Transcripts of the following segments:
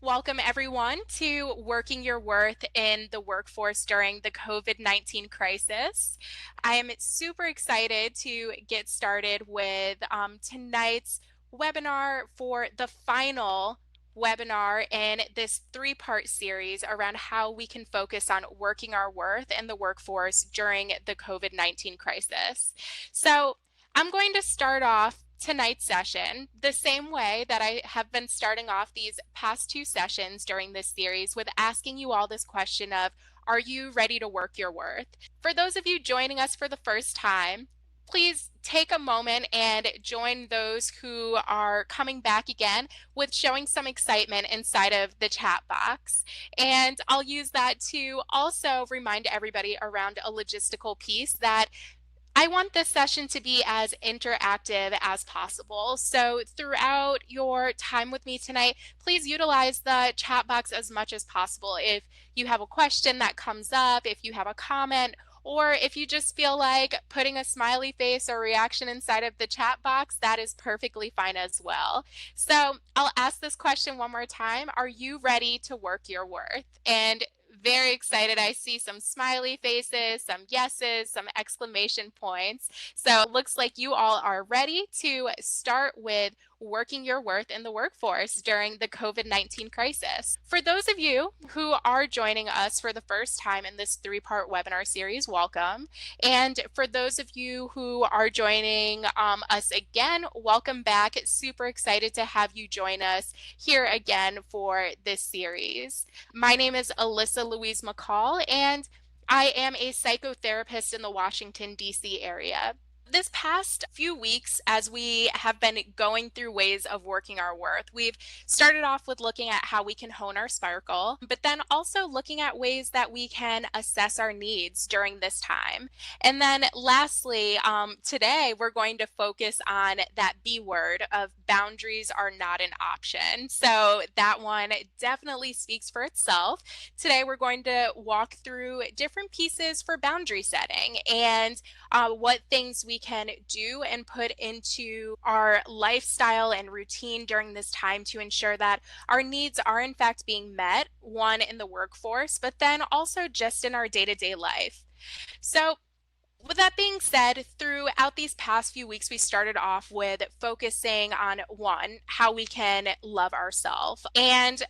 Welcome, everyone, to Working Your Worth in the Workforce during the COVID-19 crisis. I am super excited to get started with tonight's webinar for the final webinar in this three-part series around how we can focus on working our worth in the workforce during the COVID-19 crisis. So I'm going to start off tonight's session the same way that I have been starting off these past two sessions during this series, with asking you all this question of, are you ready to work your worth? For those of you joining us for the first time, please take a moment and join those who are coming back again with showing some excitement inside of the chat box. And I'll use that to also remind everybody around a logistical piece that I want this session to be as interactive as possible. So throughout your time with me tonight, please utilize the chat box as much as possible. If you have a question that comes up, if you have a comment, or if you just feel like putting a smiley face or reaction inside of the chat box, that is perfectly fine as well. So I'll ask this question one more time. Are you ready to work your worth? And very excited. I see some smiley faces, some yeses, some exclamation points. So it looks like you all are ready to start with working your worth in the workforce during the COVID-19 crisis. For those of you who are joining us for the first time in this three-part webinar series, welcome. And for those of you who are joining us again, welcome back. Super excited to have you join us here again for this series. My name is Alyssa Louise McCall, and I am a psychotherapist in the Washington, D.C. area. This past few weeks, as we have been going through ways of working our worth, we've started off with looking at how we can hone our sparkle, but then also looking at ways that we can assess our needs during this time. And then lastly, today we're going to focus on that B word of boundaries are not an option. So that one definitely speaks for itself. Today we're going to walk through different pieces for boundary setting and what things we can do and put into our lifestyle and routine during this time to ensure that our needs are in fact being met, one, in the workforce, but then also just in our day-to-day life. So with that being said, throughout these past few weeks, we started off with focusing on, one, how we can love ourselves. And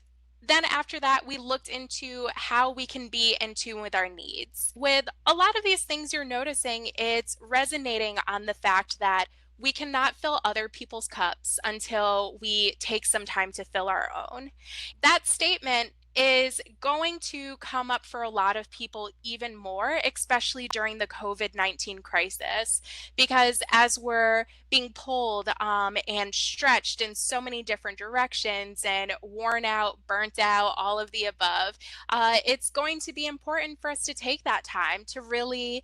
then after that, we looked into how we can be in tune with our needs. With a lot of these things you're noticing, it's resonating on the fact that we cannot fill other people's cups until we take some time to fill our own. That statement is going to come up for a lot of people even more, especially during the COVID-19 crisis, because as we're being pulled and stretched in so many different directions and worn out, burnt out, all of the above, it's going to be important for us to take that time to really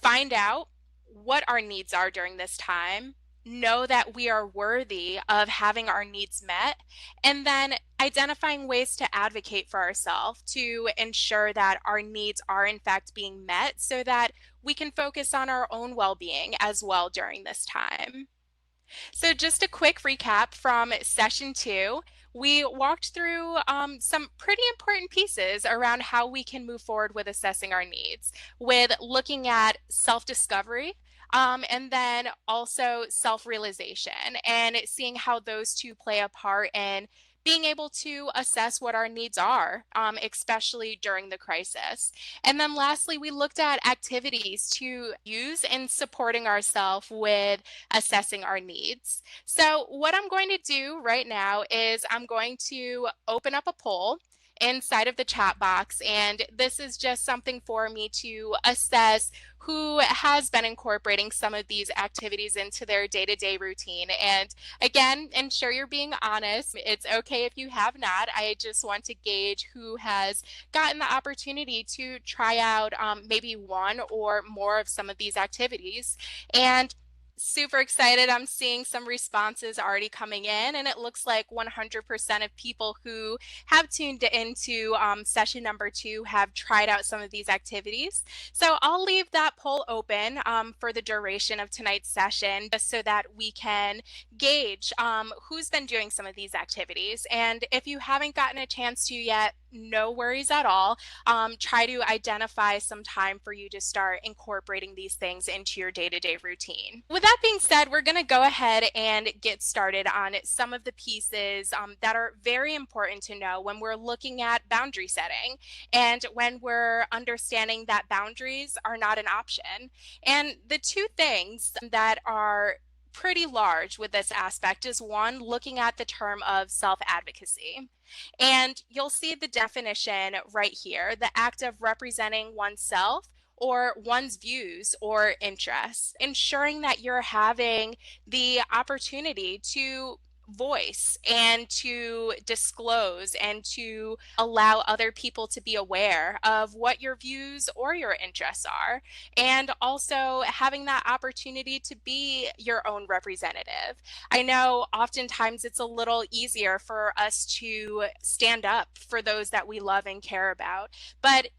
find out what our needs are during this time, know that we are worthy of having our needs met, and then identifying ways to advocate for ourselves to ensure that our needs are in fact being met so that we can focus on our own well-being as well during this time. So just a quick recap from session two. We walked through some pretty important pieces around how we can move forward with assessing our needs, with looking at self-discovery, and then also self-realization, and seeing how those two play a part in being able to assess what our needs are, especially during the crisis. And then lastly, we looked at activities to use in supporting ourselves with assessing our needs. So what I'm going to do right now is I'm going to open up a poll inside of the chat box, and this is just something for me to assess who has been incorporating some of these activities into their day-to-day routine. And again, ensure you're being honest. It's okay if you have not. I just want to gauge who has gotten the opportunity to try out maybe one or more of some of these activities. And Super excited. I'm seeing some responses already coming in, and it looks like 100% of people who have tuned into session number 2 have tried out some of these activities. So I'll leave that poll open for the duration of tonight's session, just so that we can gauge who's been doing some of these activities. And if you haven't gotten a chance to yet, no worries at all. Try to identify some time for you to start incorporating these things into your day-to-day routine. With that being said, we're going to go ahead and get started on some of the pieces that are very important to know when we're looking at boundary setting and when we're understanding that boundaries are not an option. And the two things that are pretty large with this aspect is one, looking at the term of self-advocacy. And you'll see the definition right here, the act of representing oneself or one's views or interests, ensuring that you're having the opportunity to voice and to disclose and to allow other people to be aware of what your views or your interests are, and also having that opportunity to be your own representative. I know oftentimes it's a little easier for us to stand up for those that we love and care about, but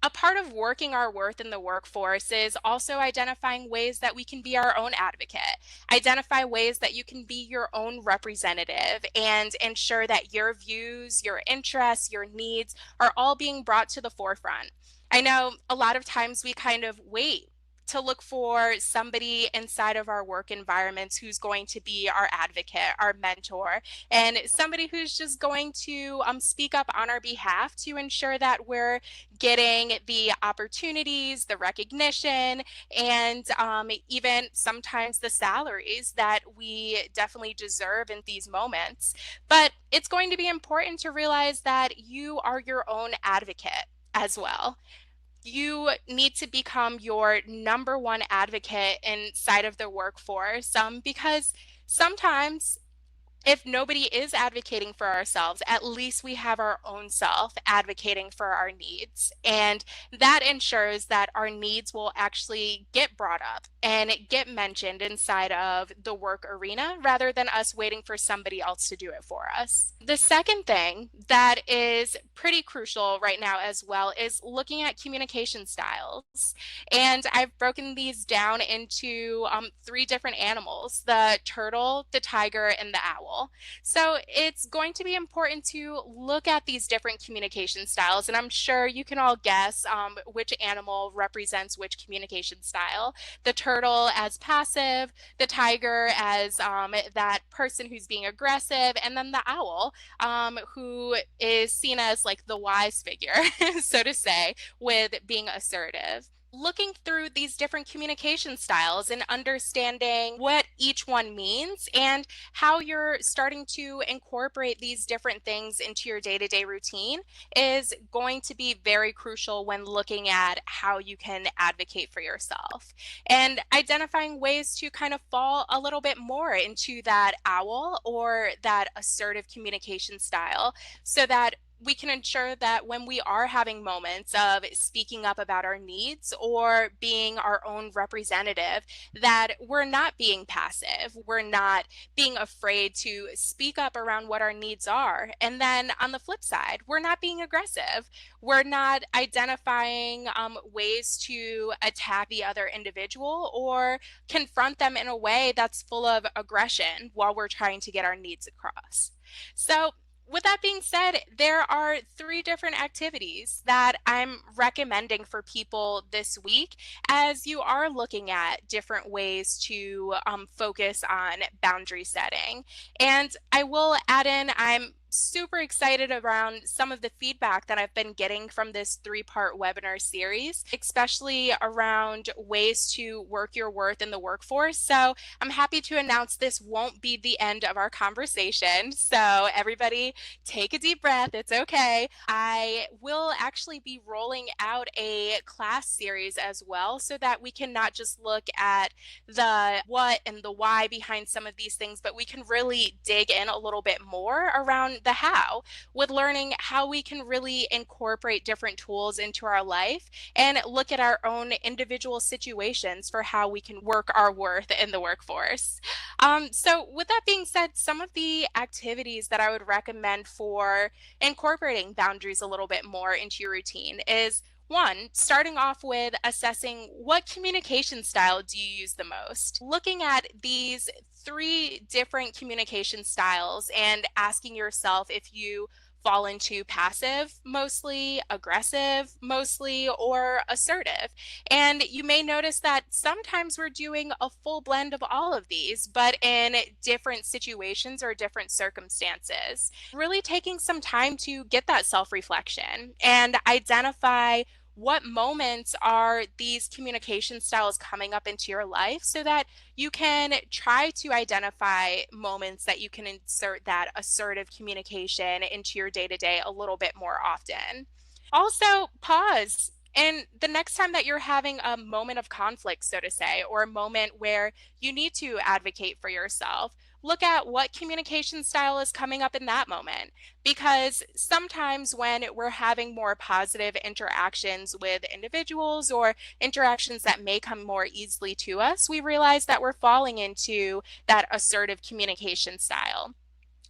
a part of working our worth in the workforce is also identifying ways that we can be our own advocate, identify ways that you can be your own representative, and ensure that your views, your interests, your needs are all being brought to the forefront. I know a lot of times we kind of wait to look for somebody inside of our work environments who's going to be our advocate, our mentor, and somebody who's just going to speak up on our behalf to ensure that we're getting the opportunities, the recognition, and even sometimes the salaries that we definitely deserve in these moments. But it's going to be important to realize that you are your own advocate as well. You need to become your number one advocate inside of the workforce, because sometimes if nobody is advocating for ourselves, at least we have our own self advocating for our needs. And that ensures that our needs will actually get brought up and get mentioned inside of the work arena rather than us waiting for somebody else to do it for us. The second thing that is pretty crucial right now as well is looking at communication styles. And I've broken these down into 3 different animals: the turtle, the tiger, and the owl. So it's going to be important to look at these different communication styles. And I'm sure you can all guess which animal represents which communication style. The turtle as passive, the tiger as that person who's being aggressive, and then the owl who is seen as like the wise figure, so to say, with being assertive. Looking through these different communication styles and understanding what each one means and how you're starting to incorporate these different things into your day-to-day routine is going to be very crucial when looking at how you can advocate for yourself, and identifying ways to kind of fall a little bit more into that owl or that assertive communication style, so that we can ensure that when we are having moments of speaking up about our needs or being our own representative, that we're not being passive, we're not being afraid to speak up around what our needs are. And then on the flip side, we're not being aggressive, we're not identifying ways to attack the other individual or confront them in a way that's full of aggression while we're trying to get our needs across. So with that being said, there are 3 different activities that I'm recommending for people this week as you are looking at different ways to focus on boundary setting. And I will add in, I'm super excited around some of the feedback that I've been getting from this 3-part webinar series, especially around ways to work your worth in the workforce. So I'm happy to announce this won't be the end of our conversation. So everybody take a deep breath. It's okay. I will actually be rolling out a class series as well, so that we can not just look at the what and the why behind some of these things, but we can really dig in a little bit more around the how, with learning how we can really incorporate different tools into our life and look at our own individual situations for how we can work our worth in the workforce. So, with that being said, some of the activities that I would recommend for incorporating boundaries a little bit more into your routine is one, starting off with assessing what communication style do you use the most? Looking at these three different communication styles and asking yourself if you fall into passive mostly, aggressive mostly, or assertive. And you may notice that sometimes we're doing a full blend of all of these, but in different situations or different circumstances. Really taking some time to get that self reflection and identify what moments are these communication styles coming up into your life so that you can try to identify moments that you can insert that assertive communication into your day to day a little bit more often. Also, pause. And the next time that you're having a moment of conflict, so to say, or a moment where you need to advocate for yourself, look at what communication style is coming up in that moment. Because sometimes when we're having more positive interactions with individuals or interactions that may come more easily to us, we realize that we're falling into that assertive communication style.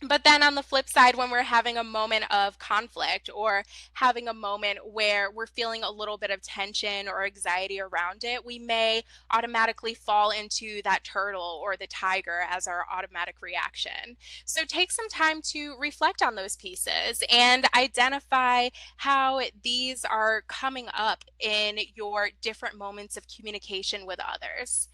But then on the flip side, when we're having a moment of conflict or having a moment where we're feeling a little bit of tension or anxiety around it, we may automatically fall into that turtle or the tiger as our automatic reaction. So take some time to reflect on those pieces and identify how these are coming up in your different moments of communication with others.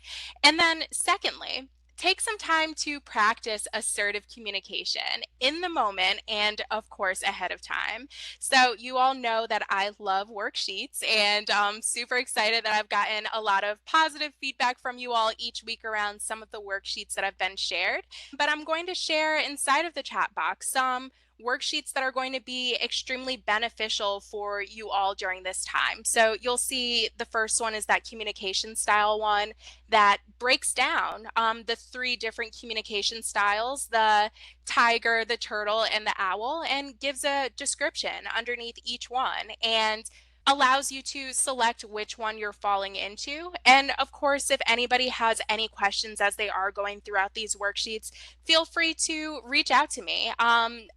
And then, secondly, take some time to practice assertive communication in the moment and, of course, ahead of time. So, you all know that I love worksheets, and I'm super excited that I've gotten a lot of positive feedback from you all each week around some of the worksheets that have been shared. But I'm going to share inside of the chat box some worksheets that are going to be extremely beneficial for you all during this time. So you'll see the first one is that communication style one that breaks down the three different communication styles, the tiger, the turtle, and the owl, and gives a description underneath each one and allows you to select which one you're falling into. And of course, if anybody has any questions as they are going throughout these worksheets, feel free to reach out to me.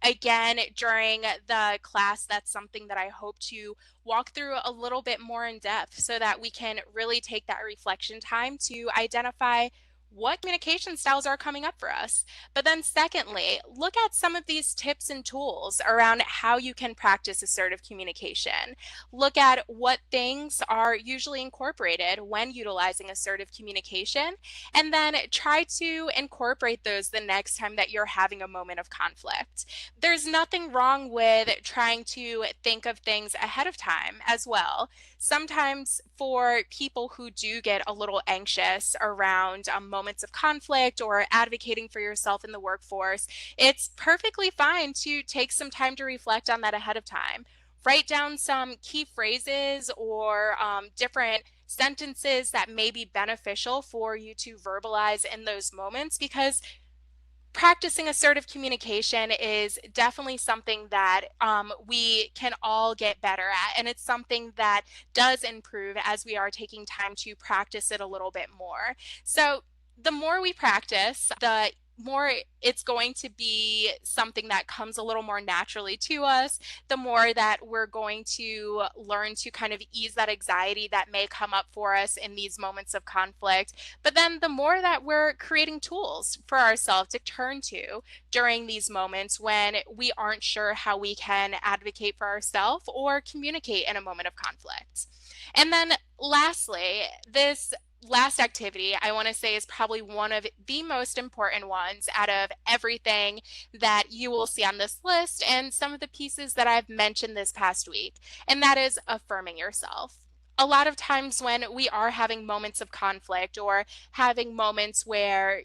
Again, during the class, that's something that I hope to walk through a little bit more in depth so that we can really take that reflection time to identify what communication styles are coming up for us. But then, secondly, look at some of these tips and tools around how you can practice assertive communication. Look at what things are usually incorporated when utilizing assertive communication, and then try to incorporate those the next time that you're having a moment of conflict. There's nothing wrong with trying to think of things ahead of time as well. Sometimes for people who do get a little anxious around moments of conflict or advocating for yourself in the workforce, it's perfectly fine to take some time to reflect on that ahead of time. Write down some key phrases or different sentences that may be beneficial for you to verbalize in those moments, because practicing assertive communication is definitely something that we can all get better at. And it's something that does improve as we are taking time to practice it a little bit more. So the more we practice, the more it's going to be something that comes a little more naturally to us, the more that we're going to learn to kind of ease that anxiety that may come up for us in these moments of conflict. But then the more that we're creating tools for ourselves to turn to during these moments when we aren't sure how we can advocate for ourselves or communicate in a moment of conflict. And then lastly, this last activity I want to say is probably one of the most important ones out of everything that you will see on this list and some of the pieces that I've mentioned this past week, and that is affirming yourself. a lot of times when we are having moments of conflict or having moments where,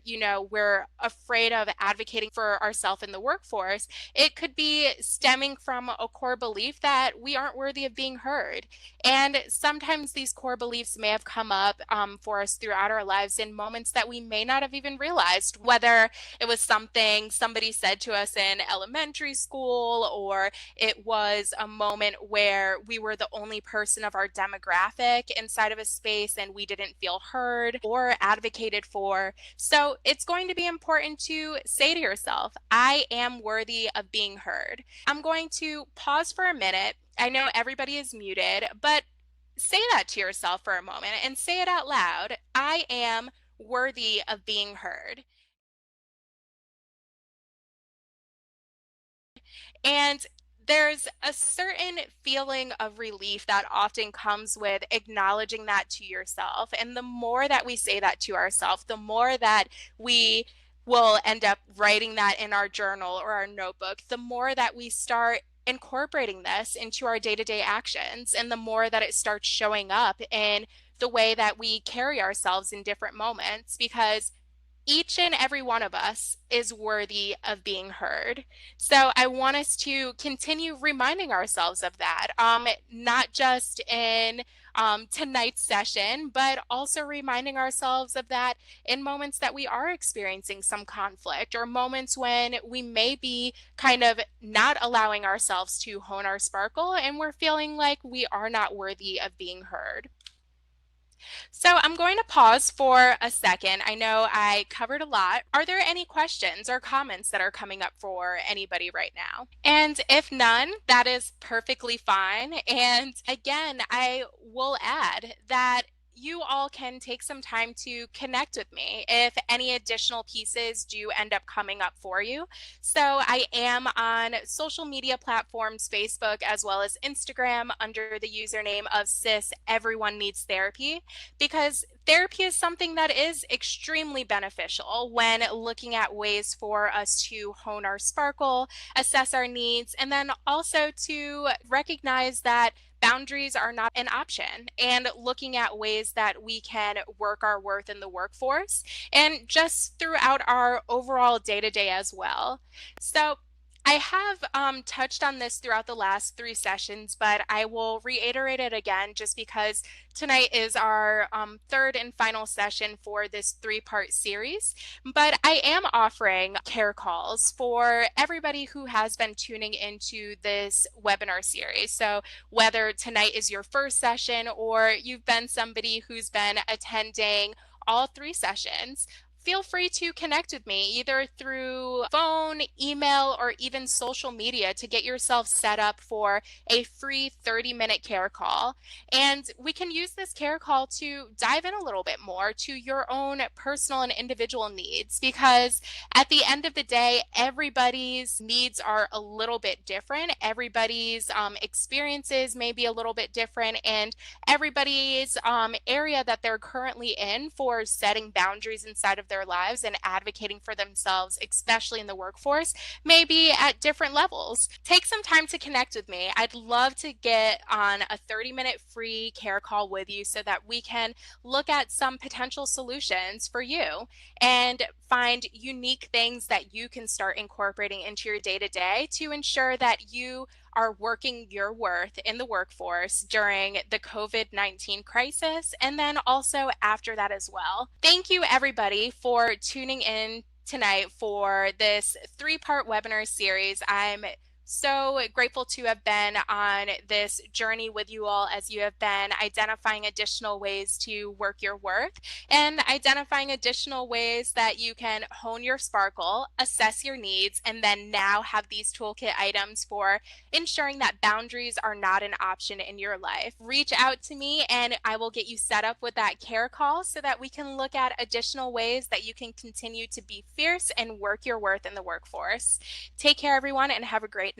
we're afraid of advocating for ourselves in the workforce, it could be stemming from a core belief that we aren't worthy of being heard. And sometimes these core beliefs may have come up for us throughout our lives in moments that we may not have even realized, whether it was something somebody said to us in elementary school, or it was a moment where we were the only person of our demographic inside of a space and we didn't feel heard or advocated for. So it's going to be important to say to yourself, I am worthy of being heard. I'm going to pause for a minute. I know everybody is muted, but say that to yourself for a moment and say it out loud. I am worthy of being heard. And there's a certain feeling of relief that often comes with acknowledging that to yourself. And the more that we say that to ourselves, the more that we will end up writing that in our journal or our notebook, the more that we start incorporating this into our day to day actions, and the more that it starts showing up in the way that we carry ourselves in different moments, because each and every one of us is worthy of being heard. So I want us to continue reminding ourselves of that, not just in tonight's session, but also reminding ourselves of that in moments that we are experiencing some conflict, or moments when we may be kind of not allowing ourselves to hone our sparkle and we're feeling like we are not worthy of being heard. So I'm going to pause for a second. I know I covered a lot. Are there any questions or comments that are coming up for anybody right now? And if none, that is perfectly fine. And again, I will add that you all can take some time to connect with me if any additional pieces do end up coming up for you. So I am on social media platforms, Facebook as well as Instagram, under the username of Sis Everyone Needs Therapy, because therapy is something that is extremely beneficial when looking at ways for us to hone our sparkle, assess our needs, and then also to recognize that boundaries are not an option, and looking at ways that we can work our worth in the workforce and just throughout our overall day to day as well. So, I have touched on this throughout the last three sessions, but I will reiterate it again just because tonight is our third and final session for this three-part series. But I am offering care calls for everybody who has been tuning into this webinar series. So whether tonight is your first session or you've been somebody who's been attending all three sessions, feel free to connect with me either through phone, email, or even social media to get yourself set up for a free 30-minute care call. And we can use this care call to dive in a little bit more to your own personal and individual needs, because at the end of the day, everybody's needs are a little bit different. Everybody's experiences may be a little bit different, and everybody's area that they're currently in for setting boundaries inside of their lives and advocating for themselves, especially in the workforce, may be at different levels. Take some time to connect with me. I'd love to get on a 30-minute free care call with you so that we can look at some potential solutions for you and find unique things that you can start incorporating into your day to day to ensure that you are working your worth in the workforce during the COVID-19 crisis, and then also after that as well. Thank you, everybody, for tuning in tonight for this three-part webinar series. I'm so grateful to have been on this journey with you all as you have been identifying additional ways to work your worth and identifying additional ways that you can hone your sparkle, assess your needs, and then now have these toolkit items for ensuring that boundaries are not an option in your life. Reach out to me and I will get you set up with that care call so that we can look at additional ways that you can continue to be fierce and work your worth in the workforce. Take care, everyone, and have a great night.